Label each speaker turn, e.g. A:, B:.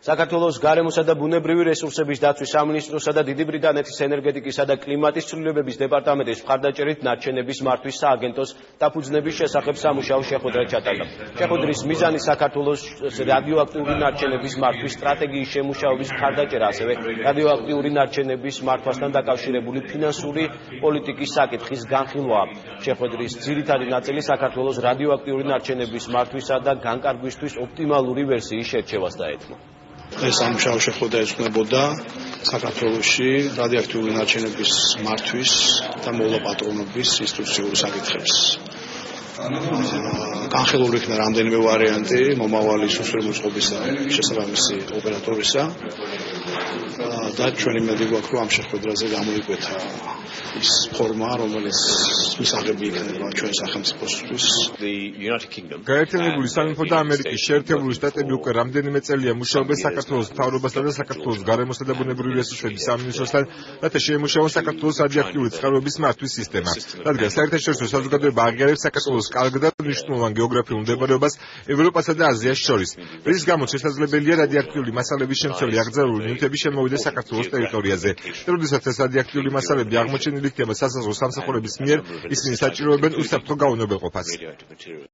A: საქართველოს გარემოსა და ბუნებრივი რესურსების დაცვის სამინისტროსა და დიდი ბრიტანეთის ენერგეტიკისა და კლიმატის ცვლილებების დეპარტამენტის მხარდაჭერით ნარჩენების მართვის სააგენტოს დაფუძნების შესახებ სამუშაო შეხვედრა ჩატარდა. შეხვედრის მიზანი საქართველოს რადიოაქტიური ნარჩენების მართვის სტრატეგიის შემუშავების მხარდაჭერა, ასევე რადიოაქტიური ნარჩენების მართვასთან დაკავშირებული ფინანსური პოლიტიკის საკითხის განხილვაა. შეხვედრის ძირითადი ნაწილი საქართველოს რადიოაქტიური ნარჩენების მართვისა და განკარგვისთვის ოპტიმალური ვერსიის შერჩევას დაეთმო.
B: ეს სამუშაო შეხვედრა ეძღვნებოდა საქართველოში რადიოაქტიური ნარჩენების მართვის და მოლაპატრონობის ინსტიტუციური საკითხებს. განხილული იქნა რამდენიმე ვარიანტი მომავალი სუსვერი მოწყობისა შესაბამისი ოპერატორისა და ჩვენი იმედი გვაქვს, რომ ამ შეხვედრაზე გამოიკვეთა ის ფორმა, რომელიც მისაღები იქნება ჩვენ სახელმწიფოსთვის.
C: გაერთიანებული სამეფო და ამერიკის შეერთებული შტატები უკვე რამდენიმე წელია მუშაობენ საქართველოს მთავრობასთან და საქართველოს გარემოსა და ბუნებრივი რესურსების სამინისტროსთან, რათა შეემუშავონ საქართველოს რადიოაქტიური წყაროების მართვის სისტემა. რადგან საერთაშორისო საზოგადოება აღიარებს საქართველოს კარგ და მნიშვნელოვან გეოგრაფიულ მდებარეობას ევროპასა და აზიას შორის, რის გამოც შესაძლებელია რადიოაქტიული მასალების შემცველი აკრძალული ნივთები შემოვიდეს საქართველოს ტერიტორიაზე. როდესაც ეს რადიოაქტიული მასალები აღმოჩენილი იქნება სასაზღვრო სამსახურების მიერ, ისინი საჭიროებენ უსაფრთხო გაუნობელყოფას.